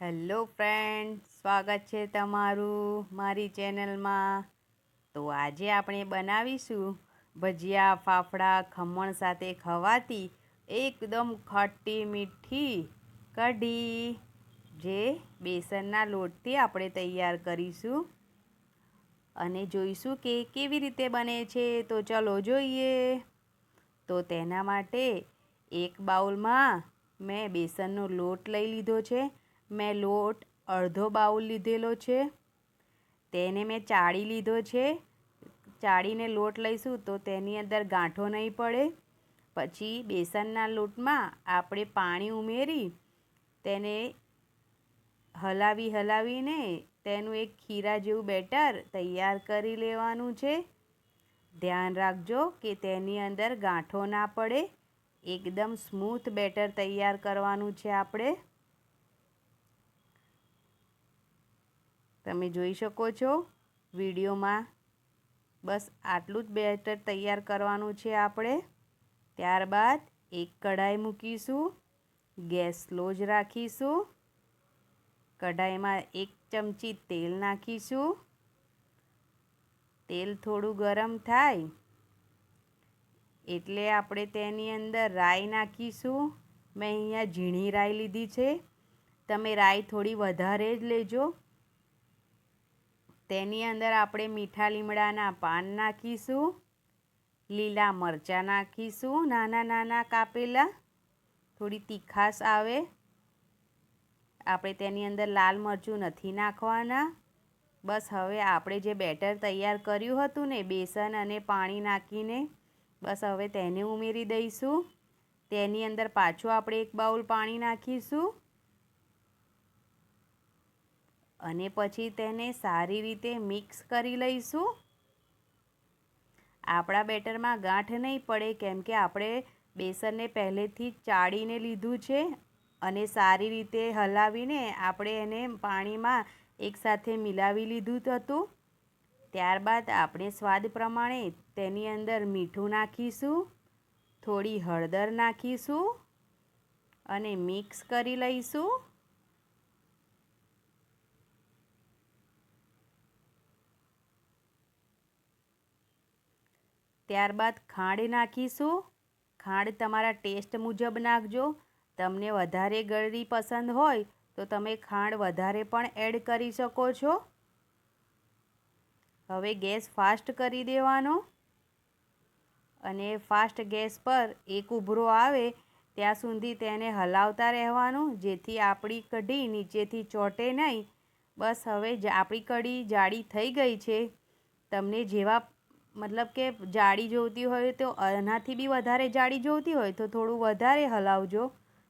Hello friend, સ્વાગત છે તમારું મારી ચેનલમાં। તો આજે આપણે બનાવીશું ભજીયા, ફાફડા, ખમણ સાથે ખવાતી એકદમ ખાટી મીઠી કઢી, જે બેસનના લોટથી આપણે તૈયાર કરીશું અને જોઈશું કે કેવી રીતે બને છે। તો ચલો જોઈએ। તો તેના માટે એક બાઉલમાં મેં બેસનનો લોટ લઈ લીધો છે। મેં લોટ અડધો બાઉલ લીધેલો છે, તેને મેં ચાળી લીધો છે। ચાળીને લોટ લઈશું તો તેની અંદર ગાંઠો નહીં પડે। પછી બેસનના લોટમાં આપણે પાણી ઉમેરી તેને હલાવીને તેનું એક ખીરા જેવું બેટર તૈયાર કરી લેવાનું છે। ધ્યાન રાખજો કે તેની અંદર ગાંઠો ના પડે, એકદમ સ્મૂથ બેટર તૈયાર કરવાનું છે આપણે। તમે જોઈ શકો છો વિડીયોમાં, બસ આટલું જ બેટર તૈયાર કરવાનું છે આપણે। ત્યારબાદ એક કઢાઈ મૂકીશું, ગેસ સ્લો જ રાખીશું। કઢાઈમાં એક ચમચી તેલ નાખીશું। તેલ થોડું ગરમ થાય એટલે આપણે તેની અંદર રાઈ નાખીશું। મેં અહીંયા ઝીણી રાઈ લીધી છે, તમે રાઈ થોડી વધારે જ લેજો। તેની અંદર આપણે મીઠા લીમડાના પાન નાખીશું, લીલા મરચાં નાખીશું નાના નાના કાપેલા, થોડી તીખાશ આવે। આપણે તેની અંદર લાલ મરચું નથી નાખવાના। બસ હવે આપણે જે બેટર તૈયાર કર્યું હતું ને બેસન અને પાણી નાખીને, બસ હવે તેને ઉમેરી દઈશું। તેની અંદર પાછું આપણે એક બાઉલ પાણી નાખીશું અને પછી તેને સારી રીતે મિક્સ કરી લઈશું। આપણા બેટરમાં ગાંઠ નહીં પડે, કેમ કે આપણે બેસનને પહેલેથી જ ચાળીને લીધું છે અને સારી રીતે હલાવીને આપણે એને પાણીમાં એકસાથે મિલાવી લીધું હતું। ત્યારબાદ આપણે સ્વાદ પ્રમાણે તેની અંદર મીઠું નાખીશું, થોડી હળદર નાખીશું અને મિક્સ કરી લઈશું। ત્યારબાદ ખાંડ નાખીશું। ખાંડ તમારા ટેસ્ટ મુજબ નાખજો। તમને વધારે ગળી પસંદ હોય તો તમે ખાંડ વધારે પણ એડ કરી શકો છો। હવે ગેસ ફાસ્ટ કરી દેવાનો અને ફાસ્ટ ગેસ પર એક ઉભરો આવે ત્યાં સુધી તેને હલાવતા રહેવાનું, જેથી આપણી કઢી નીચેથી ચોંટે નહીં। બસ હવે આપણી કઢી જાડી થઈ ગઈ છે। તમને જેવા મતલબ કે જાડી જોઈતી હોય તો એનાથી બી વધારે જાડી જોઈતી હોય તો થોડું વધારે હલાવજો,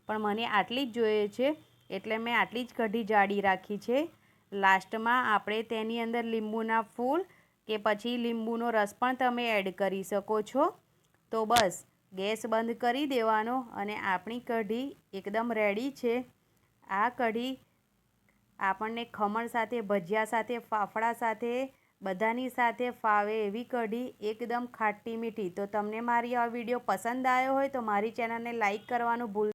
પણ મને આટલી જ જોઈએ છે એટલે મેં આટલી જ કઢી જાડી રાખી છે। લાસ્ટમાં આપણે તેની અંદર લીંબુના ફૂલ કે પછી લીંબુનો રસ પણ તમે એડ કરી શકો છો। તો બસ ગેસ બંધ કરી દેવાનો અને આપણી કઢી એકદમ રેડી છે। આ કઢી આપણને ખમણ સાથે, ભજીયા સાથે, ફાફડા સાથે, બધાની સાથે ફાવે એવી કઢી, એકદમ ખાટી મીઠી। તો તમને મારી આ વિડીયો પસંદ આવ્યો હોય તો મારી ચેનલને લાઈક કરવાનું ભૂલ